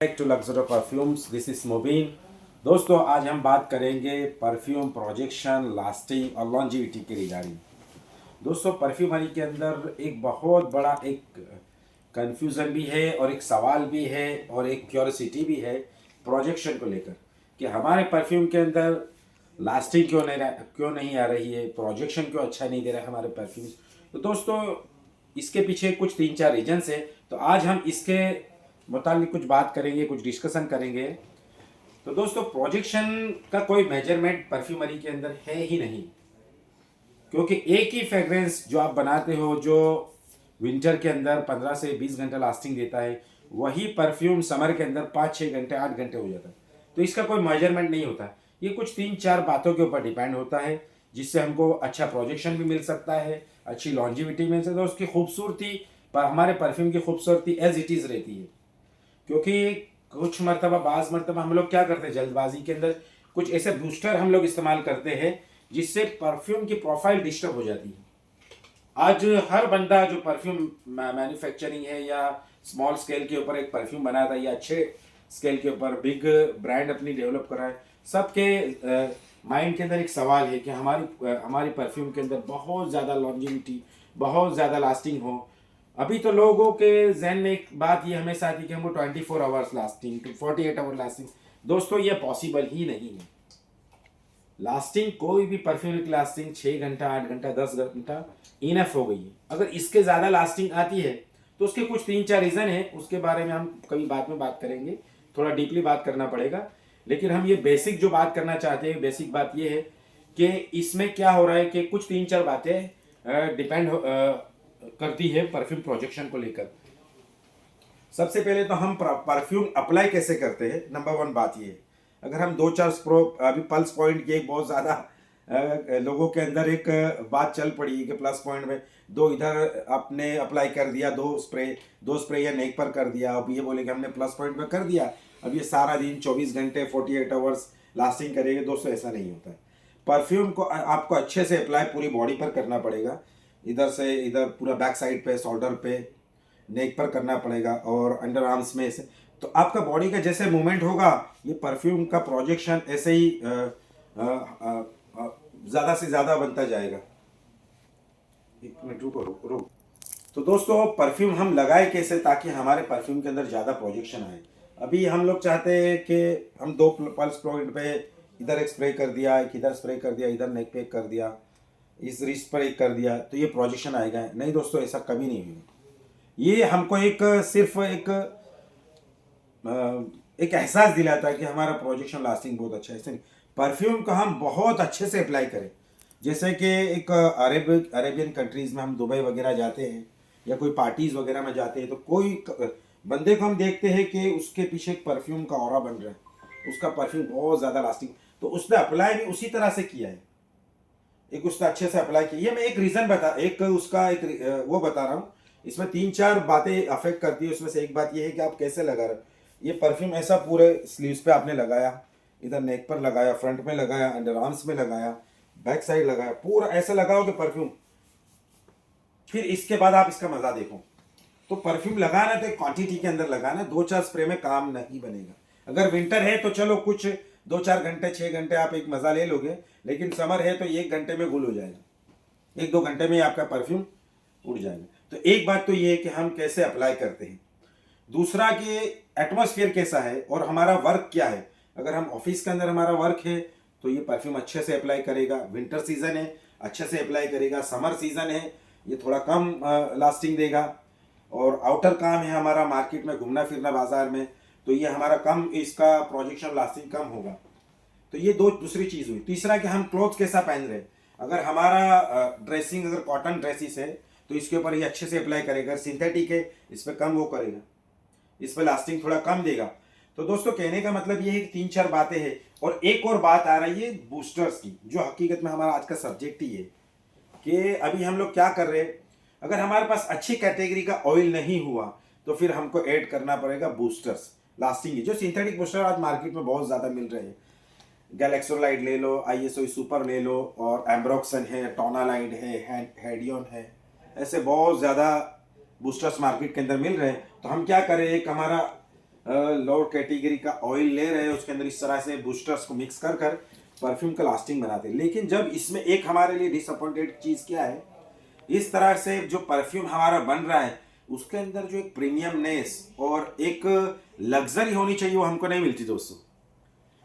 Back to luxury perfumes, this is Mubeen. दोस्तों, आज हम बात करेंगे परफ्यूम प्रोजेक्शन, लास्टिंग और लॉन्जिविटी के रिगार्डिंग। दोस्तों, परफ्यूमरी के अंदर एक बहुत बड़ा एक कन्फ्यूज़न भी है और एक सवाल भी है और एक क्यूरियोसिटी भी है प्रोजेक्शन को लेकर कि हमारे परफ्यूम के अंदर लास्टिंग क्यों नहीं आ रही है, प्रोजेक्शन क्यों अच्छा नहीं दे रहा है हमारे परफ्यूम्स। तो दोस्तों, इसके पीछे कुछ 3-4 रीजन्स है। तो आज हम इसके मुतालिक कुछ बात करेंगे, कुछ डिस्कशन करेंगे। तो दोस्तों, प्रोजेक्शन का कोई मेजरमेंट परफ्यूमरी के अंदर है ही नहीं, क्योंकि एक ही फ्रेग्रेंस जो आप बनाते हो, जो विंटर के अंदर 15 से 20 घंटा लास्टिंग देता है, वही परफ्यूम समर के अंदर 5-6 घंटे 8 घंटे हो जाता है। तो इसका कोई मेजरमेंट नहीं होता। ये कुछ 3-4 बातों के ऊपर डिपेंड होता है, जिससे हमको अच्छा प्रोजेक्शन भी मिल सकता है, अच्छी लॉन्जिविटी मिल सकता है, उसकी खूबसूरती पर हमारे परफ्यूम की खूबसूरती एज इट इज़ रहती है। क्योंकि कुछ मरतबा बाज़ मरतबा हम लोग क्या करते हैं, जल्दबाजी के अंदर कुछ ऐसे बूस्टर हम लोग इस्तेमाल करते हैं जिससे परफ्यूम की प्रोफाइल डिस्टर्ब हो जाती है। आज हर बंदा जो परफ्यूम मैन्युफैक्चरिंग है या स्मॉल स्केल के ऊपर एक परफ्यूम बना था या अच्छे स्केल के ऊपर बिग ब्रांड अपनी डेवलप करा है, सबके माइंड के अंदर एक सवाल है कि हमारी परफ्यूम के अंदर बहुत ज़्यादा लॉन्जिविटी, बहुत ज़्यादा लास्टिंग हो। अभी तो लोगों के जहन में एक बात ये हमेशा आती है कि हमको 24 आवर्स लास्टिंग, 48 आवर लास्टिंग। दोस्तों, ये पॉसिबल ही नहीं है। लास्टिंग, कोई भी परफ्यूम की लास्टिंग 6 घंटा 8 घंटा 10 घंटा इनफ हो गई है। अगर इसके ज़्यादा लास्टिंग आती है तो उसके कुछ 3-4 रीज़न है, उसके बारे में हम कभी बाद में बात करेंगे, थोड़ा डीपली बात करना पड़ेगा। लेकिन हम ये बेसिक जो बात करना चाहते हैं, बेसिक बात ये है कि इसमें क्या हो रहा है कि कुछ 3-4 बातें डिपेंड करती है परफ्यूम प्रोजेक्शन को लेकर। सबसे पहले तो हम परफ्यूम अप्लाई कैसे करते हैं, नंबर वन बात ये है। अगर हम 2-4 स्प्रो, अभी पल्स पॉइंट की एक बहुत ज़्यादा लोगों के अंदर एक बात चल पड़ी है कि प्लस पॉइंट में दो इधर आपने अप्लाई कर दिया, दो स्प्रे या नेक पर कर दिया, अब ये बोले कि हमने प्लस पॉइंट में कर दिया, अब ये सारा दिन 24 घंटे 48 आवर्स लास्टिंग करेगा। दोस्तों, ऐसा नहीं होता है। परफ्यूम को आपको अच्छे से अप्लाई पूरी बॉडी पर करना पड़ेगा, इधर से इधर पूरा बैक साइड पे, शोल्डर पे, नेक पर करना पड़ेगा और अंडर आर्म्स में ऐसे। तो आपका बॉडी का जैसे मूवमेंट होगा, ये परफ्यूम का प्रोजेक्शन ऐसे ही ज़्यादा से ज़्यादा बनता जाएगा। एक मिनट रुको, रुक। तो दोस्तों, परफ्यूम हम लगाए कैसे ताकि हमारे परफ्यूम के अंदर ज़्यादा प्रोजेक्शन आए। अभी हम लोग चाहते हैं कि हम दो पल्स पॉइंट पे इधर एक स्प्रे कर दिया, एक इधर स्प्रे कर दिया, इधर नेक पे एक कर दिया, इस रिस्ट पर एक कर दिया, तो ये प्रोजेक्शन आएगा। नहीं दोस्तों, ऐसा कभी नहीं होगा। ये हमको सिर्फ एक एहसास दिलाता है कि हमारा प्रोजेक्शन लास्टिंग बहुत अच्छा है। ऐसे नहीं, परफ्यूम को हम बहुत अच्छे से अप्लाई करें। जैसे कि एक अरेबियन कंट्रीज़ में हम दुबई वगैरह जाते हैं या कोई पार्टीज़ वगैरह में जाते हैं, तो कोई बंदे को हम देखते हैं कि उसके पीछे एक परफ्यूम का ऑरा बन रहा है, उसका परफ्यूम बहुत ज़्यादा लास्टिंग, तो उसने अप्लाई भी उसी तरह से किया है, एक उसने अच्छे से अप्लाई किया। ये मैं एक रीज़न वो बता रहा हूँ। इसमें 3-4 बातें अफेक्ट करती है। उसमें से एक बात ये है कि आप कैसे लगा रहे हो। ये परफ्यूम ऐसा पूरे स्लीव्स पे आपने लगाया, इधर नेक पर लगाया, फ्रंट में लगाया, अंडर आर्म्स में लगाया, बैक साइड लगाया, पूरा ऐसा लगाओगे परफ्यूम। फिर इसके बाद आप इसका मज़ा देखो। तो परफ्यूम लगाना तो एक क्वांटिटी के अंदर लगाना, 2-4 स्प्रे में काम नहीं बनेगा। अगर विंटर है तो चलो कुछ 2-4 घंटे 6 घंटे आप एक मज़ा ले लोगे, लेकिन समर है तो 1 घंटे में गुल हो जाएगा, 1-2 घंटे में आपका परफ्यूम उड़ जाएगा। तो एक बात तो ये है कि हम कैसे अप्लाई करते हैं। दूसरा कि एटमॉस्फेयर कैसा है और हमारा वर्क क्या है। अगर हम ऑफिस के अंदर हमारा वर्क है तो ये परफ्यूम अच्छे से अप्लाई करेगा। विंटर सीजन है, अच्छे से अप्लाई करेगा। समर सीजन है, ये थोड़ा कम लास्टिंग देगा। और आउटर काम है हमारा, मार्केट में घूमना फिरना बाजार में, तो ये हमारा कम, इसका प्रोजेक्शन लास्टिंग कम होगा। तो ये दूसरी चीज़ हुई। तीसरा कि हम क्लोथ कैसा पहन रहे हैं। अगर हमारा ड्रेसिंग अगर कॉटन ड्रेसिस है तो इसके ऊपर ये अच्छे से अप्लाई करेगा। सिंथेटिक है, इस पर कम वो करेगा, इस पर लास्टिंग थोड़ा कम देगा। तो दोस्तों, कहने का मतलब ये है कि 3-4 बातें हैं। और एक और बात आ रही है बूस्टर्स की, जो हकीकत में हमारा आज का सब्जेक्ट ही है कि अभी हम लोग क्या कर रहे हैं। अगर हमारे पास अच्छी कैटेगरी का ऑयल नहीं हुआ तो फिर हमको ऐड करना पड़ेगा बूस्टर्स लास्टिंग की। जो सिंथेटिक बूस्टर आज मार्केट में बहुत ज़्यादा मिल रहे हैं, गैलेक्सोलाइड ले लो, ISO सुपर ले लो, और एम्ब्रोक्सन है, टोनालाइड है, हेडियन है, ऐसे बहुत ज़्यादा बूस्टर्स मार्केट के अंदर मिल रहे हैं। तो हम क्या करें, एक हमारा लोअर कैटेगरी का ऑयल ले रहे हैं, उसके अंदर इस तरह से बूस्टर्स को मिक्स कर कर परफ्यूम का लास्टिंग बनाते हैं। लेकिन जब इसमें एक हमारे लिए डिसअपॉइंटेड चीज़ क्या है, इस तरह से जो परफ्यूम हमारा बन रहा है उसके अंदर जो एक प्रीमियमनेस और एक लग्जरी होनी चाहिए वो हमको नहीं मिलती दोस्तों।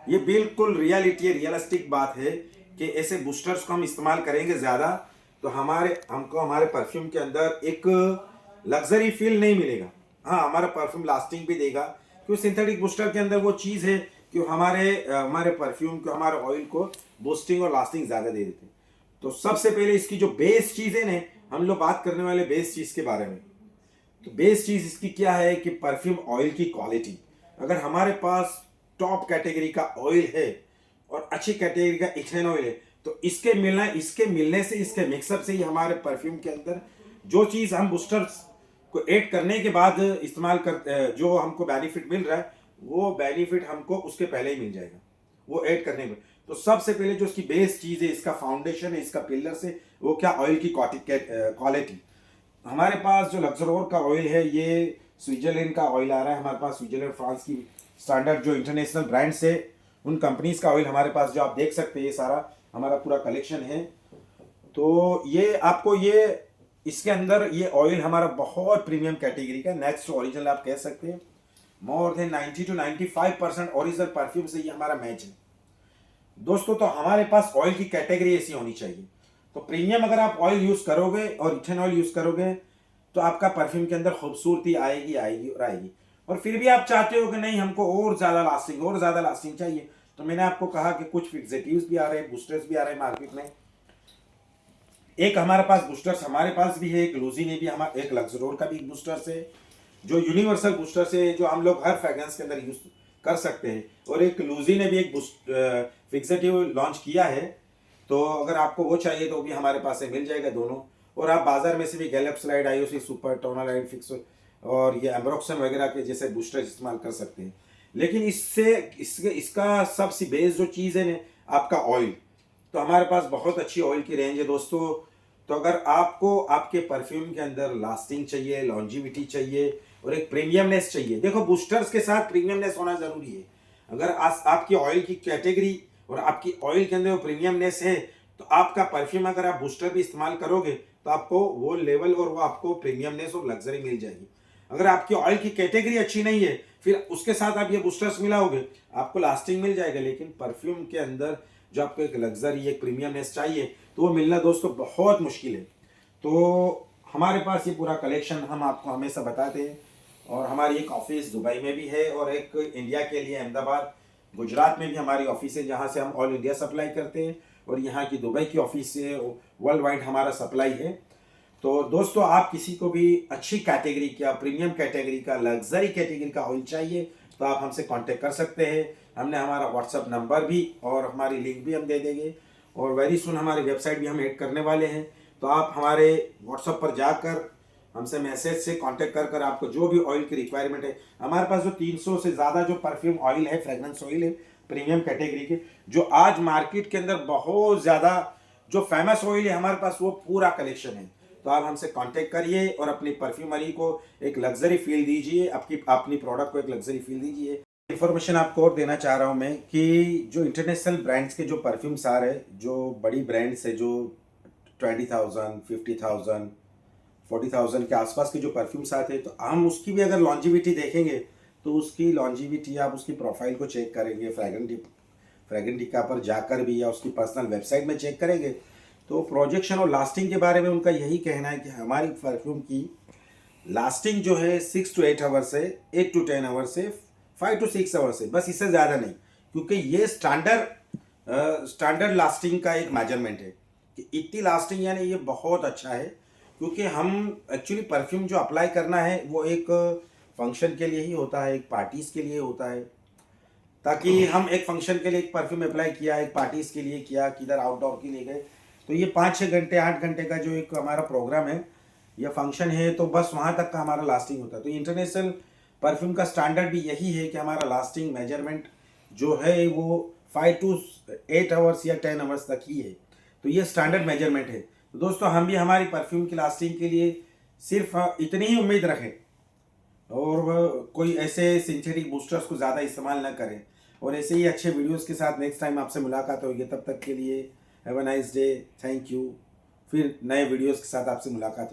ये बिल्कुल रियलिटी है, रियलिस्टिक बात है कि ऐसे बूस्टर्स को हम इस्तेमाल करेंगे ज़्यादा तो हमको हमारे परफ्यूम के अंदर एक लग्जरी फील नहीं मिलेगा। हाँ, हमारा परफ्यूम लास्टिंग भी देगा क्योंकि सिंथेटिक बूस्टर के अंदर वो चीज़ है कि हमारे परफ्यूम को, हमारे ऑयल को बूस्टिंग और लास्टिंग ज़्यादा दे देते हैं। तो सबसे पहले इसकी जो बेस चीज़ है ना, हम लोग बात करने वाले बेस चीज़ के बारे में। तो बेस चीज़ इसकी क्या है कि परफ्यूम ऑयल की क्वालिटी। अगर हमारे पास टॉप कैटेगरी का ऑयल है और अच्छी कैटेगरी का इथेनॉल ऑयल है तो इसके मिलने से, इसके मिक्सअप से ही हमारे परफ्यूम के अंदर जो चीज़ हम बूस्टर्स को ऐड करने के बाद इस्तेमाल कर जो हमको बेनिफिट मिल रहा है वो बेनिफिट हमको उसके पहले ही मिल जाएगा वो ऐड करने में। तो सबसे पहले जो इसकी बेस चीज़ है, इसका फाउंडेशन है, इसका पिलर से वो क्या, ऑयल की क्वालिटी। हमारे पास जो लक्सरोर का ऑयल है ये स्विट्जरलैंड का ऑयल आ रहा है हमारे पास, स्विट्जरलैंड फ्रांस की स्टैंडर्ड जो इंटरनेशनल ब्रांड्स है उन कंपनीज का ऑयल हमारे पास जो आप देख सकते हैं, ये सारा हमारा पूरा कलेक्शन है। तो ये आपको ये इसके अंदर ये ऑयल हमारा बहुत प्रीमियम कैटेगरी का, नेक्स्ट ओरिजिनल आप कह सकते हैं। More than 90 to 95% original perfume से ये हमारा मैच है दोस्तों। तो हमारे पास ऑयल की कैटेगरी ऐसी होनी चाहिए। तो प्रीमियम अगर आप ऑयल यूज़ करोगे और इथेनॉल यूज़ करोगे तो आपका परफ्यूम के अंदर खूबसूरती आएगी आएगी और आएगी। और फिर भी आप चाहते हो कि नहीं हमको और ज़्यादा लास्टिंग चाहिए, तो मैंने आपको कहा कि कुछ फिक्सेटिव्स भी आ रहे हैं, बूस्टर्स भी आ रहे हैं मार्केट में। एक हमारे पास बूस्टर्स हमारे पास भी है, एक लूजी ने भी हमारा, एक लक्सरोर का भी बूस्टर्स है जो यूनिवर्सल बूस्टर्स है जो हम लोग हर फ्रेग्रेंस के अंदर यूज कर सकते हैं। और एक लूजी ने भी एक फिक्सेटिव लॉन्च किया है, तो अगर आपको वो चाहिए तो भी हमारे पास से मिल जाएगा दोनों। और आप बाजार में से भी गैलेप स्लाइड, आईओसी सुपर, टोनालाइट फिक्स और ये एम्ब्रोक्सन वगैरह के जैसे बूस्टर इस्तेमाल कर सकते हैं। लेकिन इसका सबसे बेस जो चीज़ है ना, आपका ऑयल। तो हमारे पास बहुत अच्छी ऑयल की रेंज है दोस्तों। तो अगर आपको आपके परफ्यूम के अंदर लास्टिंग चाहिए, लॉन्जिविटी चाहिए और एक प्रीमियमनेस चाहिए, देखो बूस्टर्स के साथ प्रीमियमनेस होना ज़रूरी है। अगर आपकी ऑयल की कैटेगरी और आपकी ऑयल के अंदर वो प्रीमियमनेस है तो आपका परफ्यूम अगर आप बूस्टर भी इस्तेमाल करोगे तो आपको वो लेवल और वो आपको प्रीमियमनेस और लग्जरी मिल जाएगी। अगर आपकी ऑयल की कैटेगरी अच्छी नहीं है फिर उसके साथ आप ये बूस्टर्स मिलाओगे, आपको लास्टिंग मिल जाएगा, लेकिन परफ्यूम के अंदर जो आपको एक लग्जरी, एक प्रीमियमनेस चाहिए तो वो मिलना दोस्तों बहुत मुश्किल है। तो हमारे पास ये पूरा कलेक्शन हम आपको हमेशा बताते हैं। और हमारी एक ऑफिस दुबई में भी है और एक इंडिया के लिए अहमदाबाद, गुजरात में भी हमारी ऑफिस है जहाँ से हम ऑल इंडिया सप्लाई करते हैं। और यहाँ की दुबई की ऑफिस से वर्ल्ड वाइड हमारा सप्लाई है। तो दोस्तों आप किसी को भी अच्छी कैटेगरी का, प्रीमियम कैटेगरी का, लग्जरी कैटेगरी का ऑयल चाहिए तो आप हमसे कांटेक्ट कर सकते हैं। हमने हमारा व्हाट्सअप नंबर भी और हमारी लिंक भी हम दे देंगे और वेरी सुन हमारी वेबसाइट भी हम ऐड करने वाले हैं। तो आप हमारे व्हाट्सअप पर जाकर हमसे मैसेज से कांटेक्ट कर आपको जो भी ऑयल की रिक्वायरमेंट है, हमारे पास जो 300 से ज़्यादा जो परफ्यूम ऑयल है, फ्रेग्रेंस ऑयल है प्रीमियम कैटेगरी के, जो आज मार्केट के अंदर बहुत ज़्यादा जो फेमस ऑयल है हमारे पास वो पूरा कलेक्शन है। तो आप हमसे कांटेक्ट करिए और अपनी परफ्यूमरी को एक लग्जरी फील दीजिए, अपनी प्रोडक्ट को एक लग्जरी फील दीजिए। इन्फॉर्मेशन आपको और देना चाह रहा हूँ मैं कि जो इंटरनेशनल ब्रांड्स के जो परफ्यूम्स आ रहे हैं, जो बड़ी ब्रांड्स है जो 20,000, 50,000, 40,000 के आसपास के जो परफ्यूम्स आते हैं, तो हम उसकी भी अगर लॉन्जिविटी देखेंगे तो उसकी लॉन्जिविटी आप उसकी प्रोफाइल को चेक करेंगे फ्रैग्रेंटिका पर जाकर भी या उसकी पर्सनल वेबसाइट में चेक करेंगे तो प्रोजेक्शन और लास्टिंग के बारे में उनका यही कहना है कि हमारी परफ्यूम की लास्टिंग जो है 6 to 8 आवर्स से, 8 to 10 आवर्स से, 5 to 6 आवर्स से, बस इससे ज़्यादा नहीं। क्योंकि ये स्टैंडर्ड लास्टिंग का एक मेजरमेंट है कि इतनी लास्टिंग, यानी ये बहुत अच्छा है। क्योंकि हम एक्चुअली परफ्यूम जो अप्लाई करना है वो एक फंक्शन के लिए ही होता है, एक पार्टीज़ के लिए होता है। ताकि हम एक फंक्शन के लिए एक परफ्यूम अप्लाई किया, एक पार्टीज़ के लिए किया, किधर आउटडोर के लिए गए, तो ये 5-6 घंटे 8 घंटे का जो एक हमारा प्रोग्राम है या फंक्शन है, तो बस वहाँ तक का हमारा लास्टिंग होता है। तो इंटरनेशनल परफ्यूम का स्टैंडर्ड भी यही है कि हमारा लास्टिंग मेजरमेंट जो है वो 5 to 8 आवर्स या 10 आवर्स तक ही है। तो ये स्टैंडर्ड मेजरमेंट है। तो दोस्तों हम भी हमारी परफ्यूम की लास्टिंग के लिए सिर्फ इतनी ही उम्मीद रखें और वह कोई ऐसे सिंथेटिक बूस्टर्स को ज़्यादा इस्तेमाल ना करें। और ऐसे ही अच्छे वीडियोस के साथ नेक्स्ट टाइम आपसे मुलाकात होगी। तब तक के लिए have a nice day, thank you. फिर नए वीडियोस के साथ आपसे मुलाकात होगी।